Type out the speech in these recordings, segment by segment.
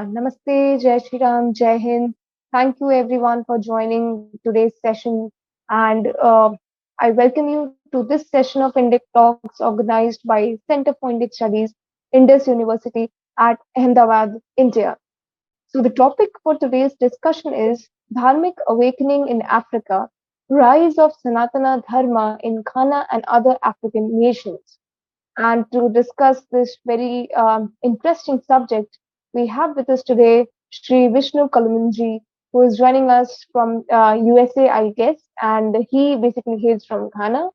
Namaste, Jai Shri Ram, Jai Hind. Thank you everyone for joining today's session. And I welcome you to this session of Indic Talks organized by Center for Indic Studies, Indus University at Ahmedabad, India. So the topic for today's discussion is Dharmic Awakening in Africa, Rise of Sanatana Dharma in Ghana and other African nations. And to discuss this very interesting subject, we have with us today Sri Vishnu Coleman, who is joining us from USA, I guess, and he basically hails from Ghana.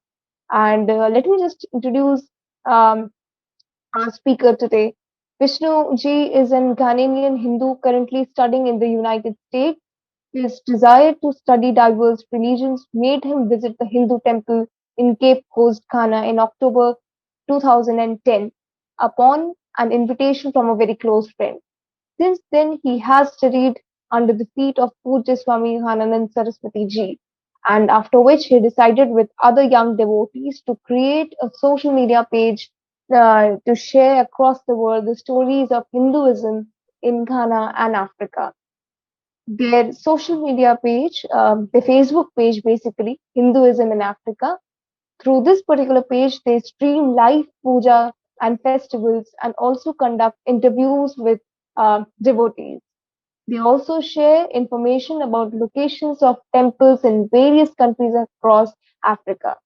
And let me just introduce um, our speaker today. Vishnu ji is an Ghanaian Hindu currently studying in the United States. His desire to study diverse religions made him visit the Hindu temple in Cape Coast, Ghana in October 2010 upon an invitation from a very close friend. Since then, he has studied under the feet of Puja Swami Hananand Saraswati ji, and after which he decided with other young devotees to create a social media page to share across the world the stories of Hinduism in Ghana and Africa. Their social media page, the Facebook page basically, Hinduism in Africa. Through this particular page, they stream live puja and festivals and also conduct interviews with devotees. They also share information about locations of temples in various countries across Africa.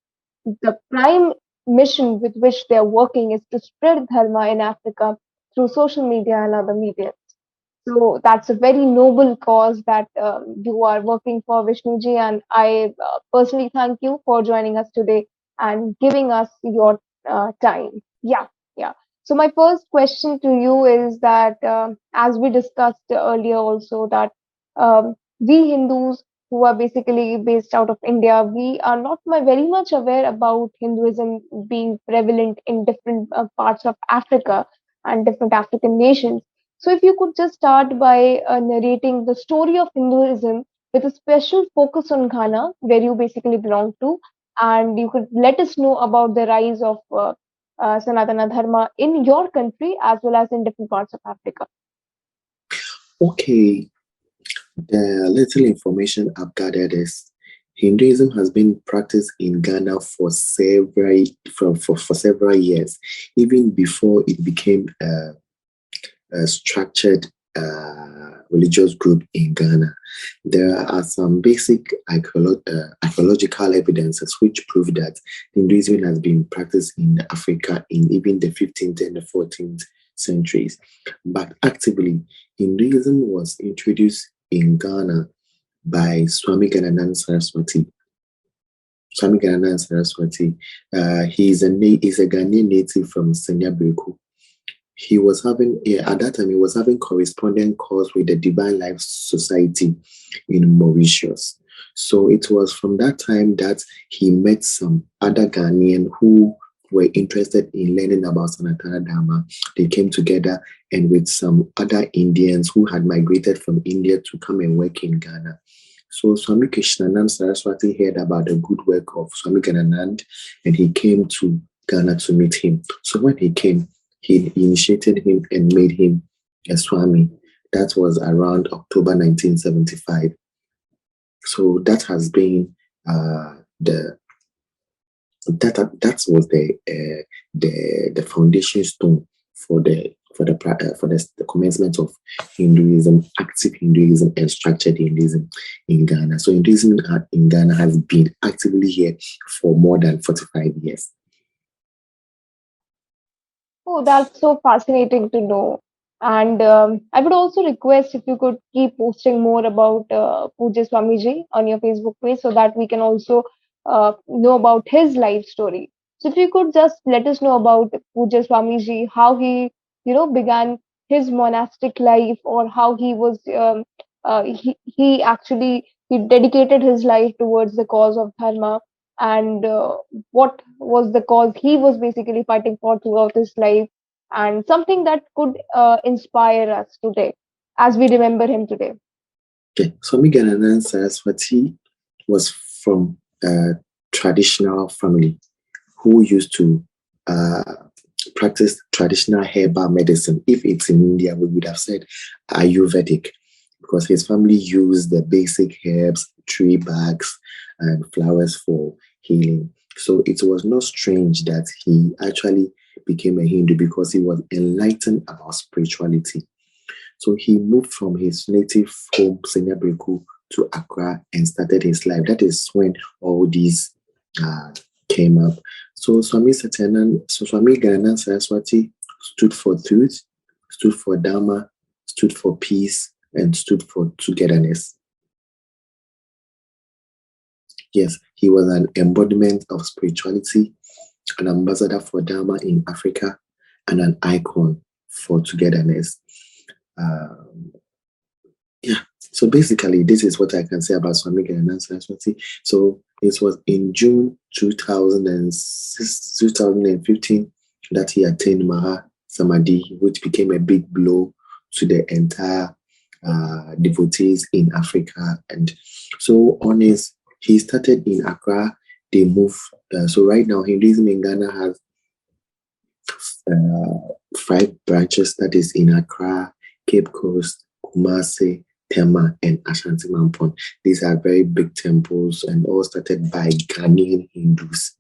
The prime mission with which they are working is to spread Dharma in Africa through social media and other media. So that's a very noble cause that you are working for, Vishnuji, and I personally thank you for joining us today and giving us your time. Yeah. So my first question to you is that, as we discussed earlier, also that we Hindus who are basically based out of India, we are not very much aware about Hinduism being prevalent in different parts of Africa and different African nations. So, if you could just start by narrating the story of Hinduism with a special focus on Ghana, where you basically belong to, and you could let us know about the rise of Sanatana Dharma in your country as well as in different parts of Africa. Okay, the little information I've gathered is Hinduism has been practiced in Ghana for several years, even before it became a structured religious group in Ghana. There are some basic archaeological evidences which prove that Hinduism has been practiced in Africa in even the 15th and the 14th centuries. But actively, Hinduism was introduced in Ghana by Swami Gananand Saraswati. Swami Gananand Saraswati, he's a Ghanaian native from Senya. He was having, at that time, he was having correspondent calls with the Divine Life Society in Mauritius. So it was from that time that he met some other Ghanaian who were interested in learning about Sanatana Dharma. They came together and with some other Indians who had migrated from India to come and work in Ghana. So Swami Krishnanand Saraswati heard about the good work of Swami Gananand and he came to Ghana to meet him. So when he came, he initiated him and made him a Swami. That was around October 1975. So that has been that was the foundation stone for the commencement of Hinduism, active Hinduism, and structured Hinduism in Ghana. So Hinduism in Ghana has been actively here for more than 45 years. Oh, that's so fascinating to know. And I would also request if you could keep posting more about Puja Swamiji on your Facebook page so that we can also know about his life story. So if you could just let us know about Puja Swamiji, how he, began his monastic life or how he was, he actually, he dedicated his life towards the cause of Dharma and what was the cause he was basically fighting for throughout his life and something that could inspire us today as we remember him today. Okay, Swami Gananand Saraswati was from a traditional family who used to uh, practice traditional herbal medicine. If it's in India, we would have said Ayurvedic, because his family used the basic herbs, tree barks, and flowers for healing. So it was not strange that he actually became a Hindu because he was enlightened about spirituality. So he moved from his native home, Senyabeku, to Accra and started his life. That is when all these uh, came up. So Swami Gananand Saraswati stood for truth, stood for Dharma, stood for peace, and stood for togetherness. Yes, he was an embodiment of spirituality, an ambassador for Dharma in Africa, and an icon for togetherness. Um, yeah. So basically, this is what I can say about Swami Gananand Saraswati. So it was in June 2006, 2015 that he attained Maha Samadhi, which became a big blow to the entire devotees in Africa. And so he started in Accra. They moved. So right now, Hinduism in Ghana has 5 branches, that is in Accra, Cape Coast, Kumasi, Tema, and Ashanti Mampon. These are very big temples and all started by Ghanaian Hindus.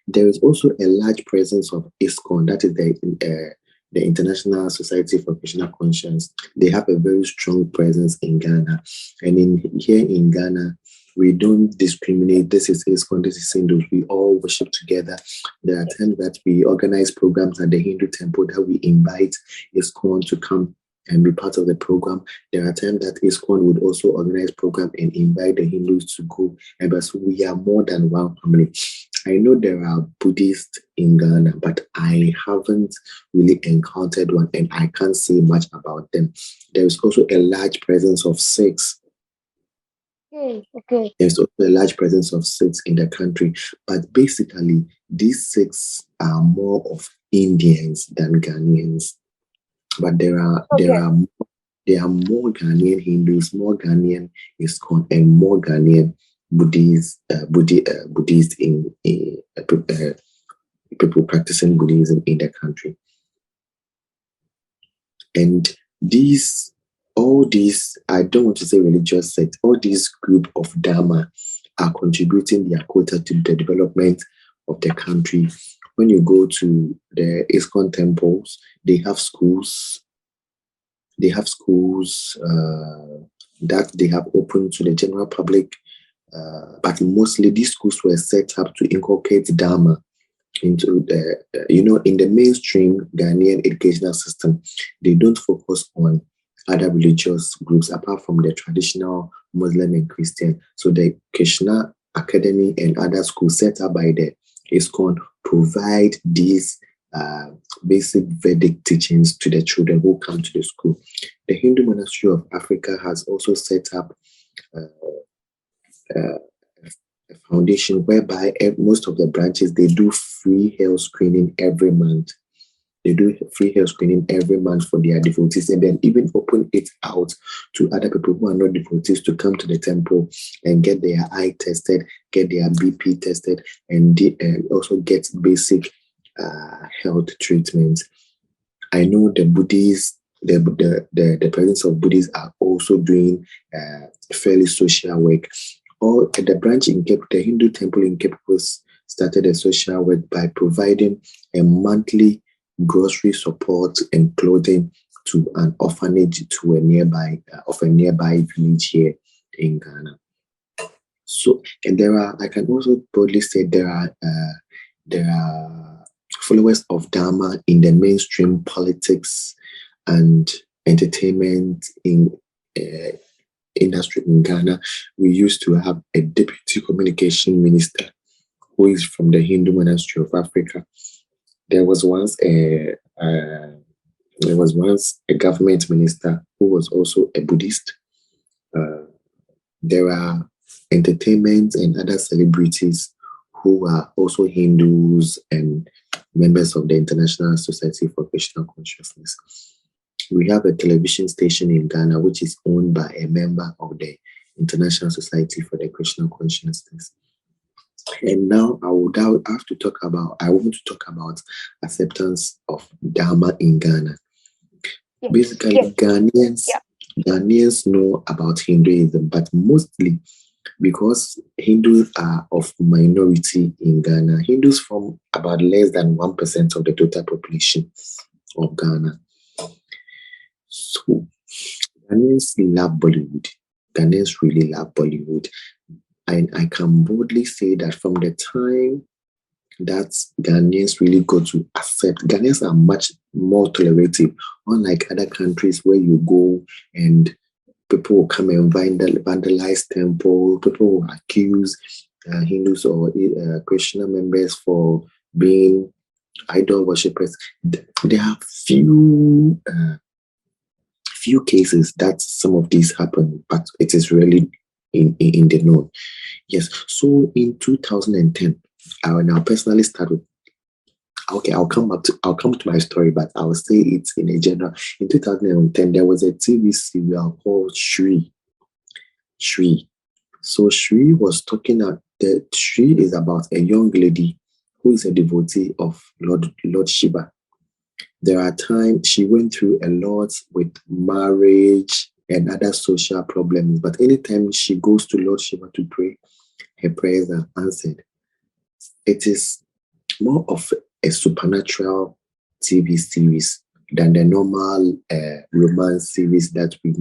There is also a large presence of ISKCON, that is the International Society for Krishna Conscience. They have a very strong presence in Ghana. And here in Ghana, we don't discriminate. This is ISKCON, this is Hindus. We all worship together. There are times that we organize programs at the Hindu temple that we invite ISKCON to come and be part of the program. There are times that ISKCON would also organize program and invite the Hindus to go. And so we are more than one family. I know there are Buddhists in Ghana, but I haven't really encountered one and I can't say much about them. There is also a large presence of Sikhs. Okay. There's also a large presence of Sikhs in the country, but basically these Sikhs are more of Indians than Ghanaians. But there are Okay. more Ghanaian Hindus, more Ghanaian ISKCON, and more Ghanaian Buddhists people practicing Buddhism in the country. And all these, I don't want to say religious sects, all these group of Dharma are contributing their quota to the development of the country. When you go to the ISKCON temples, they have schools. That they have opened to the general public, but mostly these schools were set up to inculcate Dharma into in the mainstream Ghanaian educational system. They don't focus on other religious groups apart from the traditional Muslim and Christian. So the Krishna Academy and other schools set up by the ISKCON provide these basic Vedic teachings to the children who come to the school. The Hindu Monastery of Africa has also set up a foundation whereby most of the branches, they do free health screening every month. They do free health screening every month for their devotees, and then even open it out to other people who are not devotees to come to the temple and get their eye tested, get their BP tested, and also get basic health treatments. I know the Buddhists, the presence of Buddhists are also doing fairly social work. Or at the branch in Cape, the Hindu temple in Cape Coast started a social work by providing a monthly grocery support and clothing to an orphanage to a nearby village here in Ghana. So, and I can also boldly say there are followers of Dharma in the mainstream politics and entertainment in industry in Ghana. We used to have a deputy communication minister who is from the Hindu Monastery of Africa. There was once a government minister who was also a Buddhist. There are entertainment and other celebrities who are also Hindus and members of the International Society for Christian Consciousness. We have a television station in Ghana which is owned by a member of the International Society for the Christian Consciousness. And now I want to talk about acceptance of Dharma in Ghana. Yes. Basically, Yes. Ghanaians know about Hinduism, but mostly because Hindus are of minority in Ghana. Hindus form about less than 1% of the total population of Ghana. So Ghanaians love Bollywood. Ghanaians really love Bollywood. And I can boldly say that from the time that Ghanaians really got to accept, Ghanaians are much more tolerative, unlike other countries where you go and people will come and vandalize temple, people will accuse Hindus or Krishna members for being idol worshippers. There are few cases that some of these happen, but it is really in the known. Yes. So in 2010, I'll personally start with. Okay, I'll come to my story, but I'll say it's in a general. In 2010, there was a TV serial called Shri. Shri. So Shri was talking about the Shri is about a young lady who is a devotee of Lord Shiva. There are times she went through a lot with marriage and other social problems, but anytime she goes to Lord Shiva to pray, her prayers are answered. It is more of a supernatural TV series than the normal romance series that we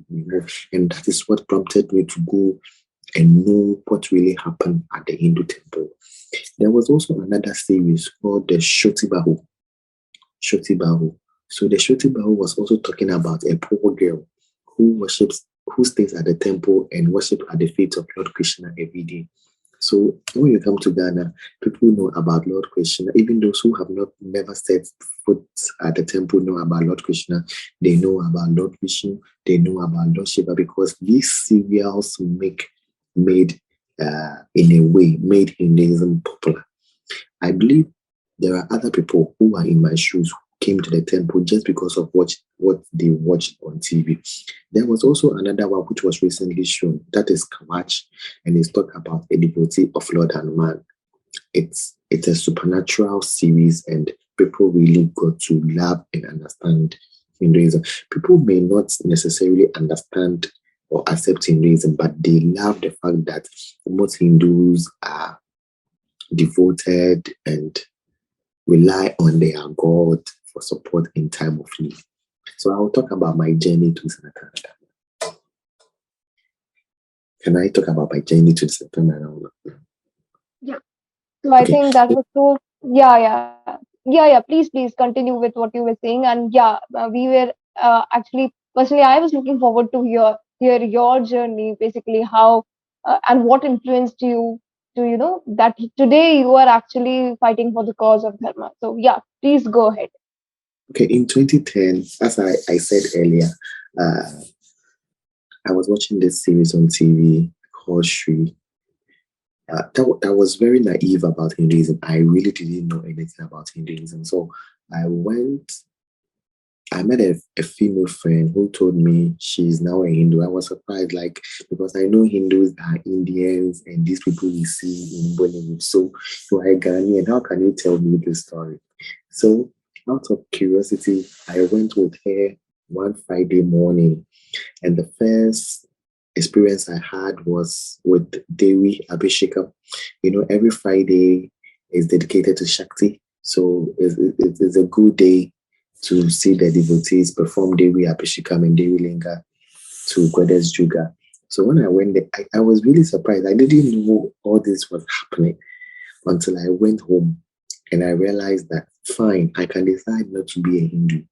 know. And that is what prompted me to go and know what really happened at the Hindu temple. There was also another series called the Shoti Bahu. Shoti Bahu. So the Shoti Bahu was also talking about a poor girl who stays at the temple and worships at the feet of Lord Krishna every day. So when you come to Ghana, people know about Lord Krishna. Even those who have never set foot at the temple know about Lord Krishna. They know about Lord Vishnu. They know about Lord Shiva, because these serials made Hinduism popular. I believe there are other people who are in my shoes who came to the temple just because of what they watched on TV. There was also another one which was recently shown, that is Kawach, and it's talking about a devotee of Lord Hanuman. It's a supernatural series, and people really got to love and understand Hinduism. People may not necessarily understand or accept Hinduism, but they love the fact that most Hindus are devoted and rely on their God for support in time of need. So I will talk about my journey to Canada. Can I talk about my journey to Canada? Yeah. So I think that was so. Yeah. Please continue with what you were saying. And yeah, we were actually personally, I was looking forward to hear your journey, basically how and what influenced you to that today you are actually fighting for the cause of dharma. So yeah, please go ahead. Okay, in 2010, as I said earlier, uh, I was watching this series on TV called Shri. That was very naive about Hinduism. I really didn't know anything about Hinduism. So I met a female friend who told me she's now a Hindu. I was surprised, because I know Hindus are Indians and these people we see in Bollywood. So you are a Ghanaian. How can you tell me this story? So out of curiosity, I went with her one Friday morning, and the first experience I had was with Dewi Abhishekam. Every Friday is dedicated to Shakti. So it's a good day to see the devotees perform Dewi Abhishekam and Dewi Linga to Goddess Juga. So when I went there, I was really surprised. I didn't know all this was happening until I went home and I realized that, fine, I can decide not to be a Hindu,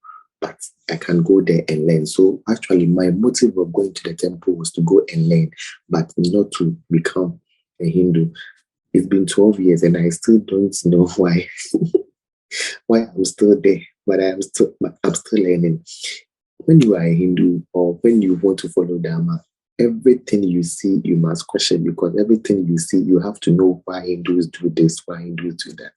but I can go there and learn. So actually, my motive of going to the temple was to go and learn, but not to become a Hindu. It's been 12 years and I still don't know why I'm still there, but I'm still learning. When you are a Hindu or when you want to follow Dharma, everything you see, you must question, because everything you see, you have to know why Hindus do this, why Hindus do that.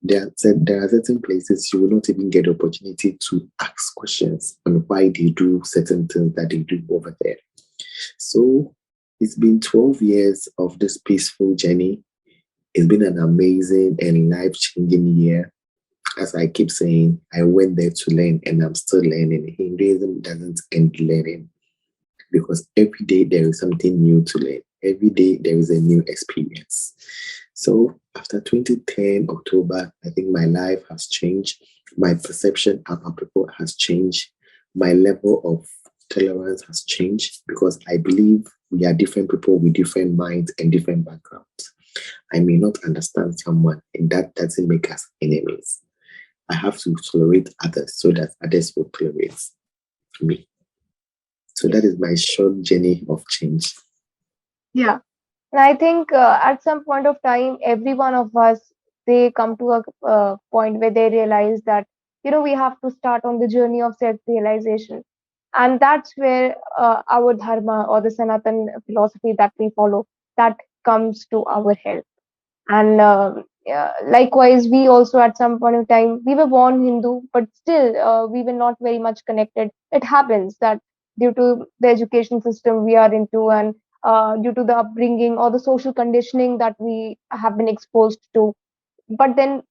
There are certain places you will not even get the opportunity to ask questions on why they do certain things that they do over there. So it's been 12 years of this peaceful journey. It's been an amazing and life changing year. As I keep saying, I went there to learn and I'm still learning. Hinduism doesn't end learning because every day there is something new to learn. Every day there is a new experience. So after 2010 October, I think my life has changed. My perception about people has changed. My level of tolerance has changed because I believe we are different people with different minds and different backgrounds. I may not understand someone, and that doesn't make us enemies. I have to tolerate others so that others will tolerate me. So that Yes. is my short journey of change. Yeah. And I think at some point of time, every one of us, they come to a point where they realize that, we have to start on the journey of self-realization. And that's where our dharma or the Sanatan philosophy that we follow, that comes to our help. And yeah, likewise, we also at some point of time, we were born Hindu, but still we were not very much connected. It happens that due to the education system we are into, and due to the upbringing or the social conditioning that we have been exposed to, but then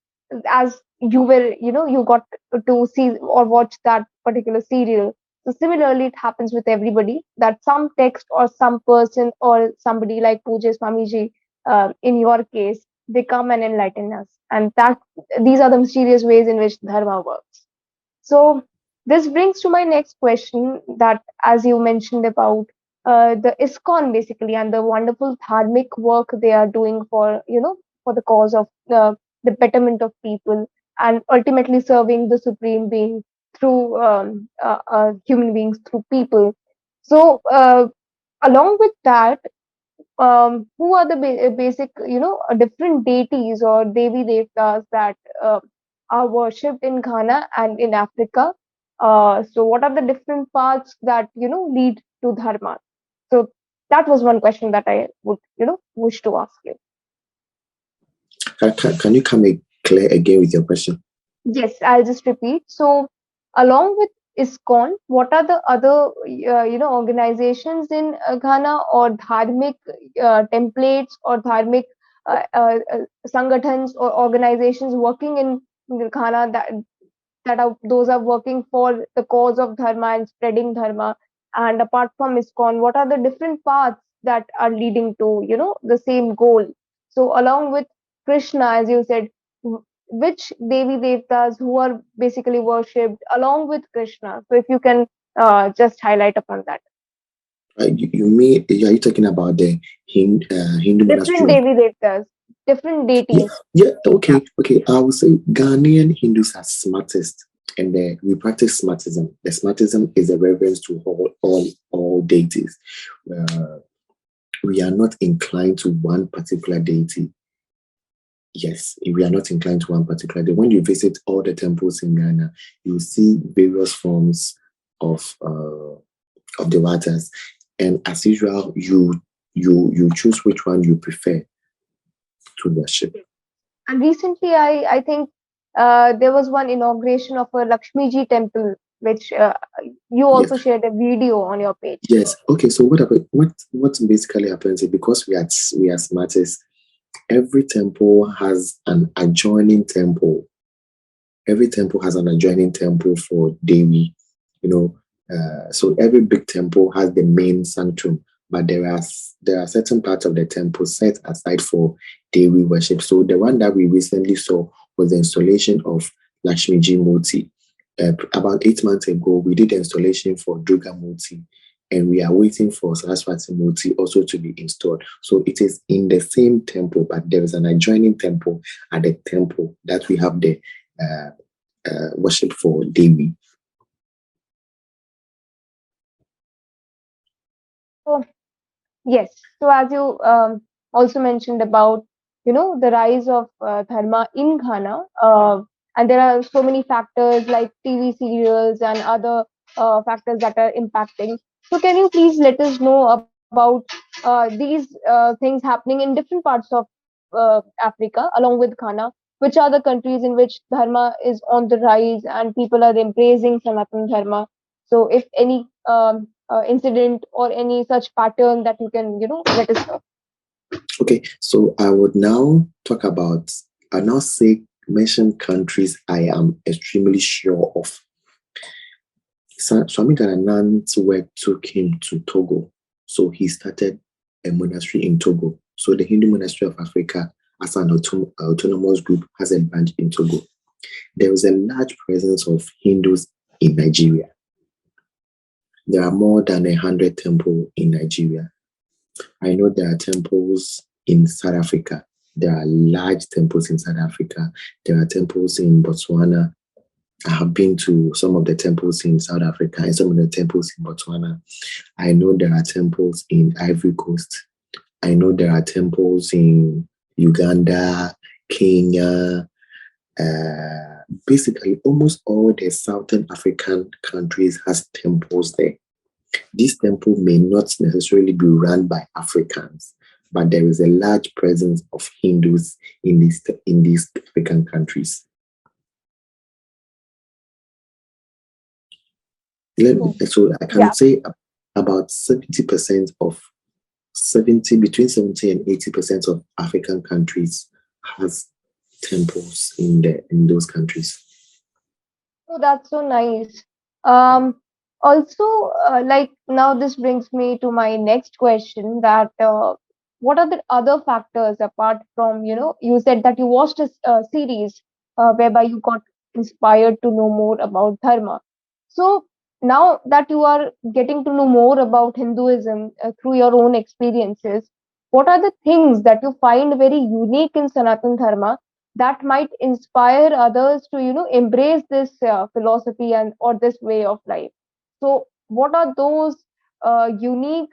as you were, you got to see or watch that particular serial. So similarly it happens with everybody, that some text or some person or somebody like Puja Swamiji, in your case, they come and enlighten us, and that these are the mysterious ways in which dharma works. So this brings to my next question, that as you mentioned about the ISKCON basically, and the wonderful dharmic work they are doing for, for the cause of the betterment of people, and ultimately serving the supreme being through human beings, through people. So along with that, who are the basic, different deities or Devi Devtas that are worshipped in Ghana and in Africa? So, what are the different paths that lead to dharma? So, that was one question that I would, wish to ask you. Can you come clear again with your question? Yes, I'll just repeat. So, along with ISKCON, what are the other, organizations in Ghana, or dharmic templates, or dharmic sangatans or organizations working in Ghana, that are those are working for the cause of dharma and spreading dharma? And apart from ISKCON, what are the different paths that are leading to, the same goal? So along with Krishna, as you said, which Devi Devtas who are basically worshipped along with Krishna? So if you can just highlight upon that. You mean, are you talking about the Hindu monastery Different of? Devi Devtas, different Yeah, deities. yeah, Yeah. okay. I would say Ghanaian Hindus are smartest, and we practice smartism. The smartism is a reverence to all deities. Uh, we are not inclined to one particular deity. Yes, we are not inclined to one particular deity. When you visit all the temples in Ghana, you see various forms of the waters, and as usual, you choose which one you prefer to worship. And recently, I think there was one inauguration of a Lakshmi Ji temple, which you Yes, also shared a video on your page. yes. Okay, so what basically happens is because we are smartest, every temple has an adjoining temple. Every temple has an adjoining temple for Devi, you know. So every big temple has the main sanctum, but there are certain parts of the temple set aside for Devi worship. So the one that we recently saw was the installation of Lakshmi Ji Murti. About 8 months ago, we did the installation for Durga Murti, and we are waiting for Saraswati Murti also to be installed. So it is in the same temple, but there is an adjoining temple at the temple that we have the uh, worship for Devi. So yes, so as you also mentioned about, the rise of dharma in Ghana, and there are so many factors like TV serials and other factors that are impacting. So can you please let us know about these things happening in different parts of Africa along with Ghana? which are the countries in which Dharma is on the rise and people are embracing Sanatana Dharma. So, if any incident or any such pattern that you can, let us know. Okay, so I would now talk about, I now say, mention countries I am extremely sure of. Swami Gananand's work took him to Togo. So he started a monastery in Togo. So the Hindu Monastery of Africa, as an autonomous group, has a branch in Togo. There is a large presence of Hindus in Nigeria. There are more than 100 temples in Nigeria. I know there are temples in South Africa. There are large temples in South Africa. There are temples in Botswana. I have been to some of the temples in South Africa and some of the temples in Botswana. I know there are temples in Ivory Coast. I know there are temples in Uganda, Kenya. Basically, almost all the Southern African countries has temples there. These temples may not necessarily be run by Africans, but there is a large presence of Hindus in these African countries. So I can say about 70% of between 70 and 80% of African countries has temples in those countries. Oh, that's so nice. Also, like now this brings me to my next question that what are the other factors apart from, you said that you watched a series whereby you got inspired to know more about Dharma. So now that you are getting to know more about Hinduism through your own experiences, what are the things that you find very unique in Sanatan Dharma that might inspire others to embrace this philosophy and or this way of life? So what are those unique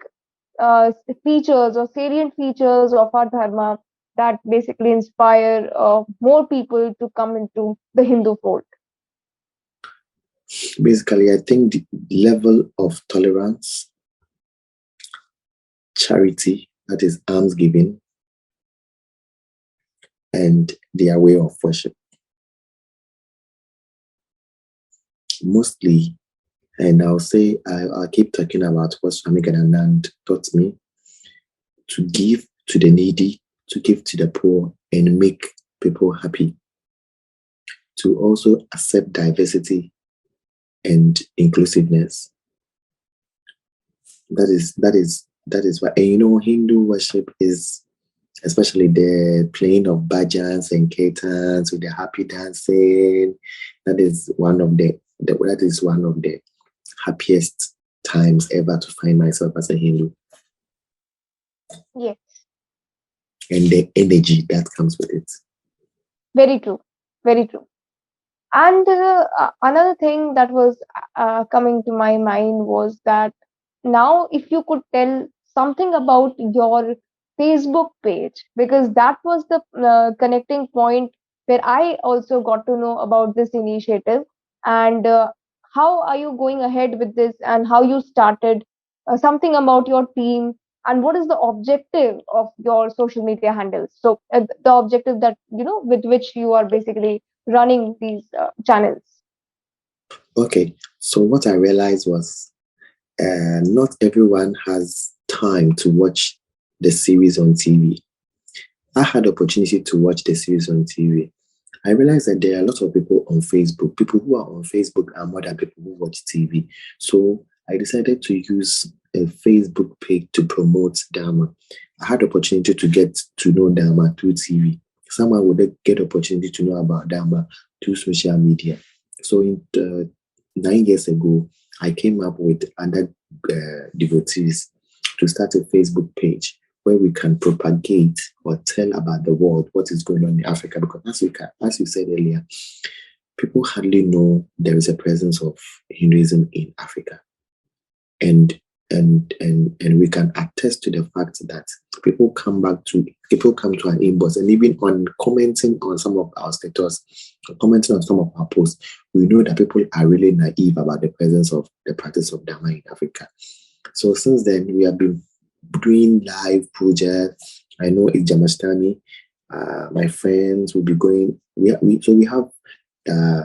features or salient features of our dharma that basically inspire more people to come into the Hindu fold? Basically, I think the level of tolerance, charity, that is almsgiving, and their way of worship. Mostly, and I'll say, I'll keep talking about what Swami Gananand taught me, to give to the needy, to give to the poor, and make people happy. To also accept diversity and inclusiveness. That is why, and Hindu worship is, especially the playing of bhajans and kirtans with the happy dancing. That is one of the happiest times ever to find myself as a Hindu. Yes, And the energy that comes with it. very true, very true. And another thing that was coming to my mind was that now, if you could tell something about your Facebook page, because that was the connecting point where I also got to know about this initiative and how are you going ahead with this and how you started, something about your team and what is the objective of your social media handles. So, the objective that, with which you are basically running these channels. Okay, so what I realized was not everyone has time to watch the series on TV. I had the opportunity to watch the series on TV. I realized that there are a lot of people on Facebook. People who are on Facebook are more than people who watch TV. So I decided to use a Facebook page to promote Dharma. I had the opportunity to get to know Dharma through TV. Someone would get opportunity to know about Dharma through social media. So 9 years ago, I came up with other devotees to start a Facebook page where we can propagate or tell about the world what is going on in Africa. Because as you said earlier, people hardly know there is a presence of Hinduism in Africa. And we can attest to the fact that people come to our inbox, and even on commenting on some of our status, commenting on some of our posts, we know that people are really naive about the presence of the practice of Dharma in Africa. So since then, we have been doing live Puja. I know it's Jamastani. My friends will be going. We have uh,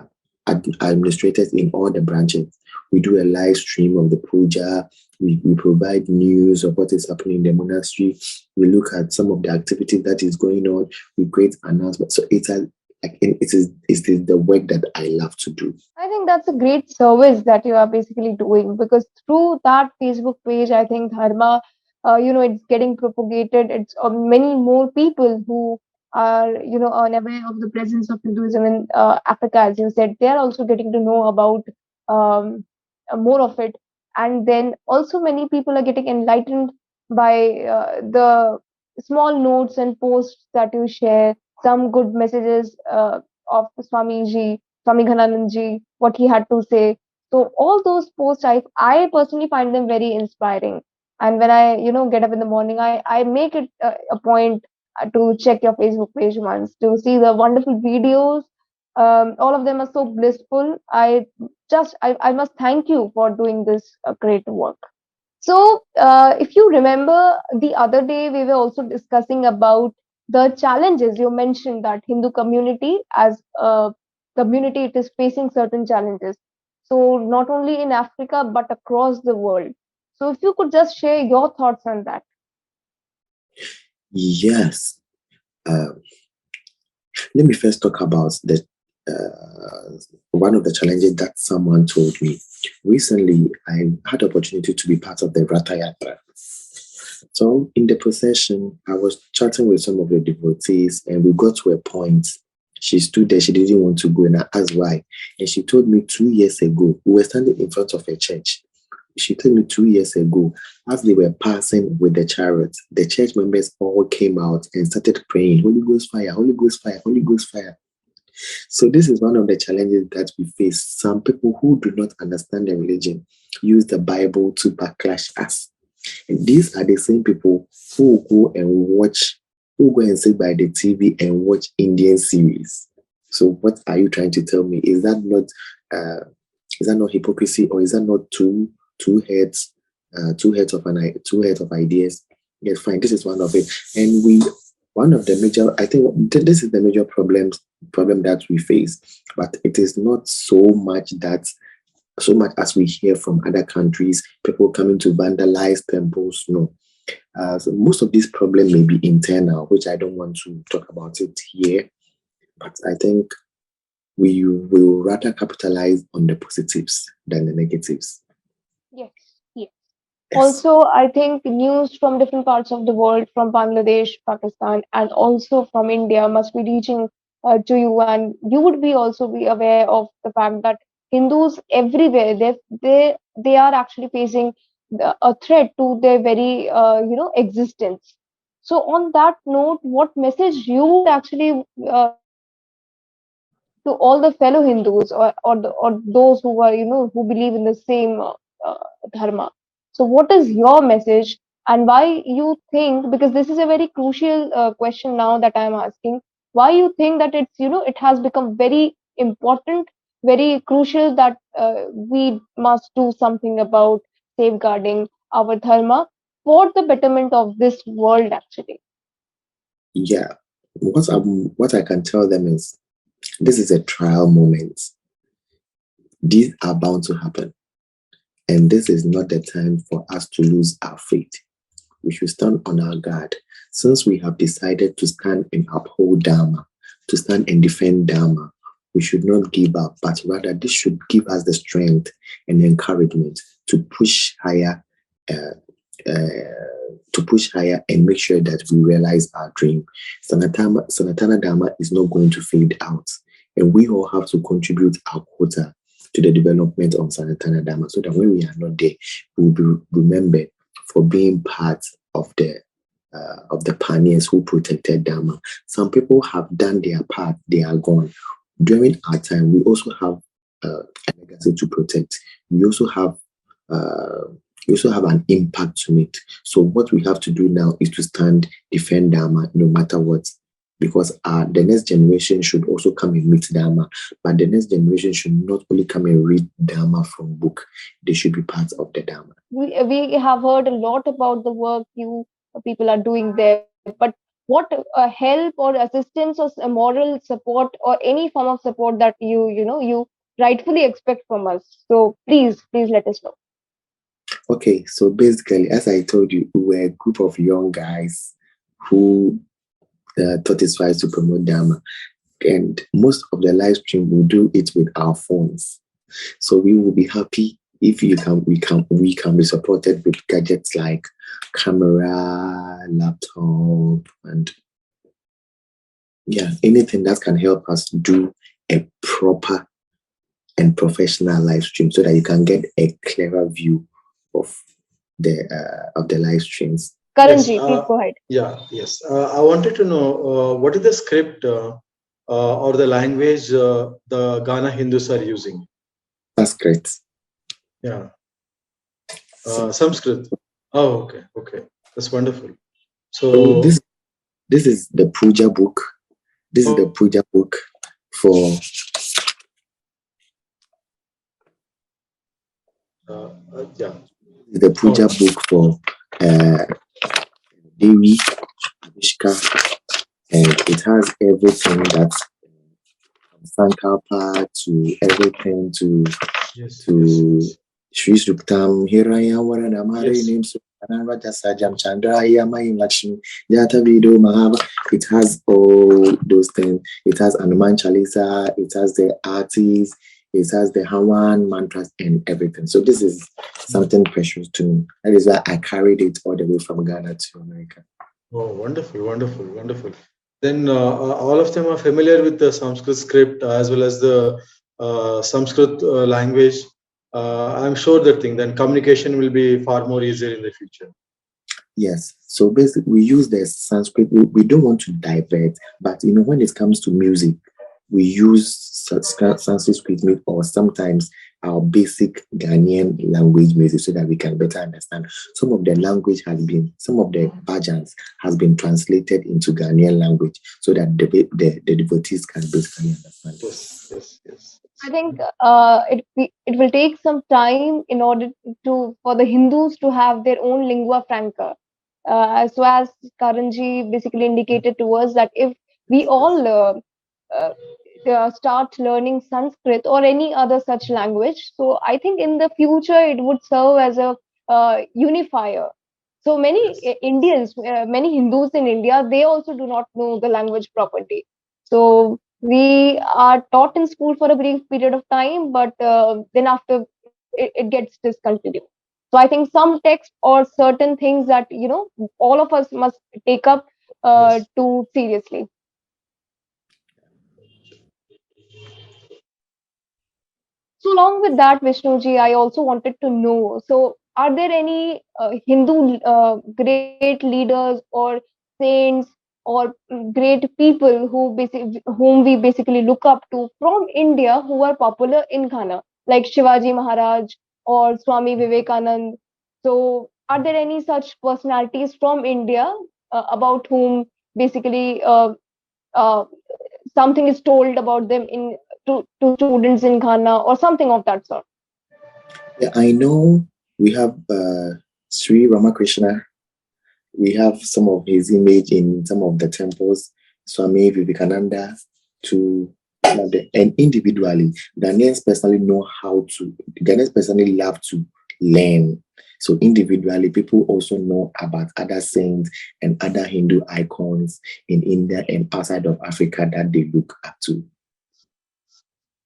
administrators in all the branches. We do a live stream of the puja. We provide news of what is happening in the monastery. We look at some of the activities that is going on. We create announcements. So it is the work that I love to do. I think that's a great service that you are basically doing, because through that Facebook page, I think Dharma, it's getting propagated. It's many more people who are, unaware of the presence of Hinduism in Africa, as you said. They are also getting to know about um, more of it. And then also many people are getting enlightened by the small notes and posts that you share, some good messages of Swamiji, Swami Ghananandji, what he had to say. So all those posts, I personally find them very inspiring. And when I, get up in the morning, I make it a point to check your Facebook page once to see the wonderful videos. All of them are so blissful. I must thank you for doing this great work. So, if you remember the other day, we were also discussing about the challenges. You mentioned that Hindu community, as a community, it is facing certain challenges. So, not only in Africa, but across the world. So, if you could just share your thoughts on that. Yes. Uh, Let me first talk about the one of the challenges that someone told me. Recently, I had the opportunity to be part of the Ratha Yatra. So in the procession, I was chatting with some of the devotees, and we got to a point. She stood there, she didn't want to go, and I asked why. And she told me 2 years ago, we were standing in front of a church. She told me 2 years ago, as they were passing with the chariot, the church members all came out and started praying, Holy Ghost fire, Holy Ghost fire, Holy Ghost fire. So this is one of the challenges that we face. Some people who do not understand the religion use the Bible to backlash us. And these are the same people who go and watch, who go and sit by the TV and watch Indian series. So what are you trying to tell me? Is that not hypocrisy, or is that not two heads, two heads of ideas? Yes, fine. This is one of it, and one of the major. I think this is the major problem that we face, but it is not so much as we hear from other countries, people coming to vandalize temples. No. So most of this problem may be internal, which I don't want to talk about it here, but I think we will rather capitalize on the positives than the negatives. Yes, yes. Yes. Also, I think news from different parts of the world, from Bangladesh, Pakistan, and also from India, must be reaching to you, and you would be also be aware of the fact that Hindus everywhere, they are actually facing a threat to their very existence. So, on that note, what message you would actually give to all the fellow Hindus, or those who are who believe in the same dharma? So, what is your message, and why you think? Because this is a very crucial question now that I am asking. Why you think that it has become very important, very crucial that we must do something about safeguarding our dharma for the betterment of this world, actually. Yeah. What I can tell them is this is a trial moment. These are bound to happen. And this is not the time for us to lose our faith. We should stand on our guard. Since we have decided to stand and uphold Dharma, to stand and defend Dharma, we should not give up, but rather this should give us the strength and encouragement to push higher, uh, and make sure that we realize our dream. Sanatana Dharma is not going to fade out, and we all have to contribute our quota to the development of Sanatana Dharma, so that when we are not there, we will be remembered for being part of the pioneers who protected Dharma. Some people have done their part; they are gone. During our time, we also have a legacy to protect. We also have uh, an impact to make. So what we have to do now is to stand, defend Dharma, no matter what. Because the next generation should also come and meet Dharma, but the next generation should not only come and read Dharma from book; they should be part of the Dharma. We have heard a lot about the work you people are doing there, but what help or assistance or moral support or any form of support that you rightfully expect from us. So please let us know. Okay, so basically, as I told you, we were a group of young guys who thought it's wise to promote Dharma. And most of the live stream, we do it with our phones. So we will be happy if we can be supported with gadgets like camera, laptop, and yeah, anything that can help us do a proper and professional live stream so that you can get a clearer view of the live streams. Yes. Karanji, please go ahead. Yeah. Yes. I wanted to know what is the script or the language the Ghana Hindus are using. That's great. Yeah. Sanskrit. Oh, okay. Okay. That's wonderful. So So, this is the Puja book. This is the oh, Puja book for yeah. the Puja Oh, book for Devi, Vishka, and it has everything that's from Sankalpa to everything yes. Yes. to Yes. Sri Suktam, Hiraya Varanamari Yes. name Raja Sajam Chandra Yamayim Lakshmi Yata Vido Mahava. It has all those things. It has Anuman Chalisa, it has the artists, it has the Hawan mantras and everything. So this is something precious to me. That is why I carried it all the way from Ghana to America. Oh, wonderful, wonderful, wonderful. Then all of them are familiar with the Sanskrit script as well as the Sanskrit language. I'm sure that thing. Then communication will be far more easier in the future. Yes. So basically, we use the Sanskrit. We don't want to divert, but when it comes to music, we use Sanskrit music or sometimes our basic Ghanaian language music so that we can better understand. Some of the bhajans has been translated into Ghanaian language so that the devotees can basically understand. Yes, yes, yes. I think it will take some time in order to for the Hindus to have their own lingua franca. So as Karanji basically indicated to us that if we all uh, start learning Sanskrit or any other such language, so I think in the future it would serve as a unifier. So many Yes. Indians, many Hindus in India, they also do not know the language properly. So we are taught in school for a brief period of time, but then after it gets discontinued. So I think some text or certain things that all of us must take up Yes. too seriously. So along with that, Vishnuji, I also wanted to know. So are there any Hindu great leaders or saints or great people whom we basically look up to from India who are popular in Ghana, like Shivaji Maharaj or Swami Vivekanand? So are there any such personalities from India about whom basically uh, something is told about them to students in Ghana or something of that sort? Yeah, I know we have Sri Ramakrishna. We have some of his image in some of the temples, Swami Vivekananda, and individually, Ghanaians personally Ghanaians personally love to learn. So individually, people also know about other saints and other Hindu icons in India and outside of Africa that they look up to.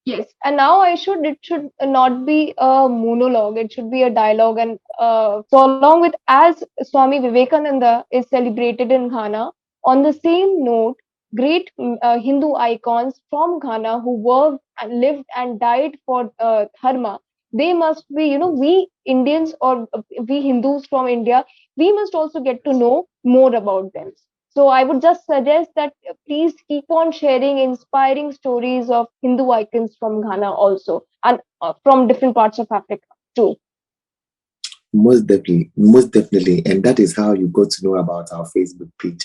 Yes, and now it should not be a monologue, it should be a dialogue. And so, along with as Swami Vivekananda is celebrated in Ghana, on the same note, great Hindu icons from Ghana who worked and lived and died for Dharma, they must be, we Indians or we Hindus from India, we must also get to know more about them. So I would just suggest that please keep on sharing inspiring stories of Hindu icons from Ghana also and from different parts of Africa too. Most definitely, and that is how you got to know about our Facebook page.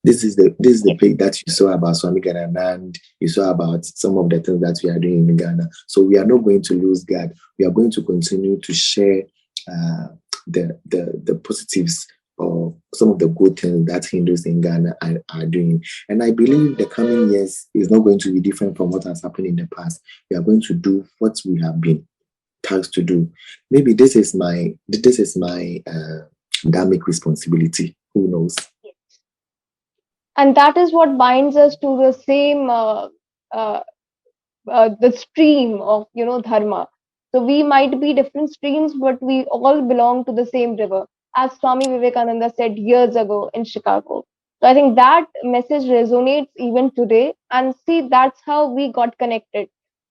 This is the Yes. page that you saw about Swami Gananand. You saw about some of the things that we are doing in Ghana. So we are not going to lose God. We are going to continue to share uh, the positives of some of the good things that Hindus in Ghana are doing. And I believe the coming years is not going to be different from what has happened in the past. We are going to do what we have been tasked to do. Maybe this is my dharmic responsibility. Who knows? And that is what binds us to the same uh, the stream of dharma. So we might be different streams, but we all belong to the same river, as Swami Vivekananda said years ago in Chicago. So I think that message resonates even today, and see, that's how we got connected.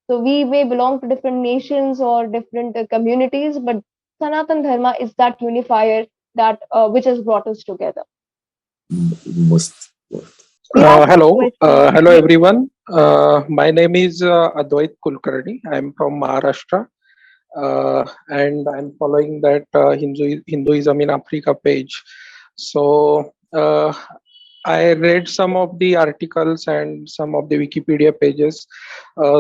So we may belong to different nations or different communities, but Sanatan Dharma is that unifier that which has brought us together. Most. We have Hello, questions. hello Yes. everyone. My name is Advait Kulkarni. I'm from Maharashtra, and I'm following that Hinduism in Africa page. So I read some of the articles and some of the Wikipedia pages.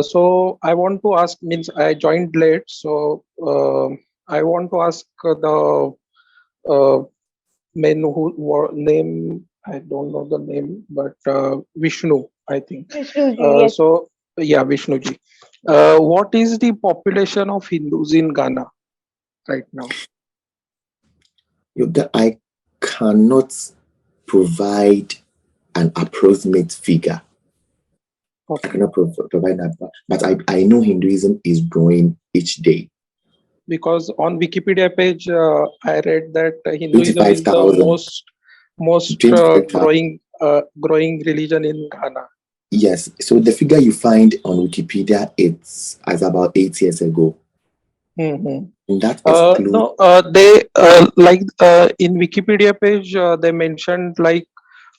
So I want to ask, means I joined late, so I want to ask the uh, men name, I don't know the name, but Vishnu, I think. Vishnuji, yes. So yeah, Vishnuji. What is the population of Hindus in Ghana right now? I cannot provide an approximate figure. I Okay, cannot provide that, but I know Hinduism is growing each day. because on Wikipedia page I read that Hinduism is the 25,000. most 25,000. growing religion in Ghana. Yes. So the figure you find on Wikipedia, it's as about 8 years ago. Hmm. And that excludes. No, they like in Wikipedia page they mentioned like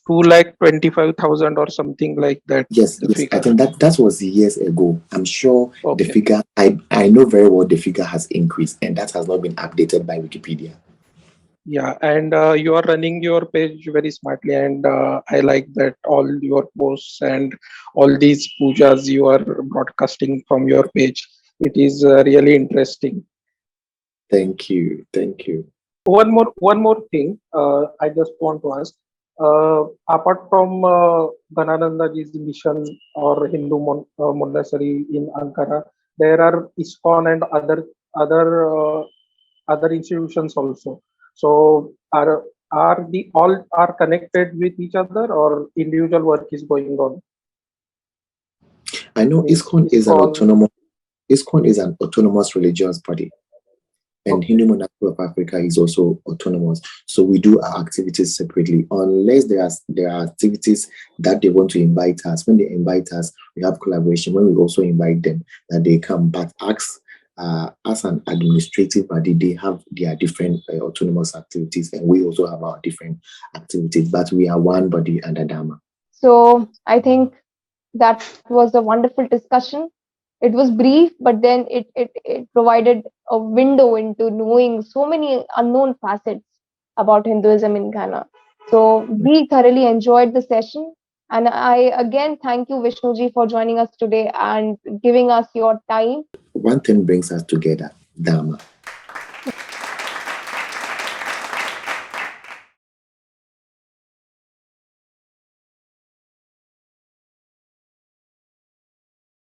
2,25,000 or something like that. Yes, The yes. I figure. think that was years ago. I'm sure the Okay. figure, I know very well the figure has increased, and that has not been updated by Wikipedia. Yeah, and you are running your page very smartly, and I like that all your posts and all these pujas you are broadcasting from your page. It is really interesting. Thank you. Thank you. One more thing. I just want to ask. Apart from Ghananandaji's mission or Hindu monastery in Ankara, there are ISKCON and other institutions also. So are the all are connected with each other, or individual work is going on? I know Means ISKCON is an autonomous religious body, and Okay. Hindu Monastery of Africa is also autonomous. So we do our activities separately, unless there are activities that they want to invite us. When they invite us, we have collaboration. When we also invite them, that they come. But as an administrative body, they have their different autonomous activities, and we also have our different activities. But we are one body under Dharma. So I think that was a wonderful discussion. It was brief, but then it provided a window into knowing so many unknown facets about Hinduism in Ghana. So we thoroughly enjoyed the session. And I again thank you, Vishnuji, for joining us today and giving us your time. One thing brings us together: Dharma.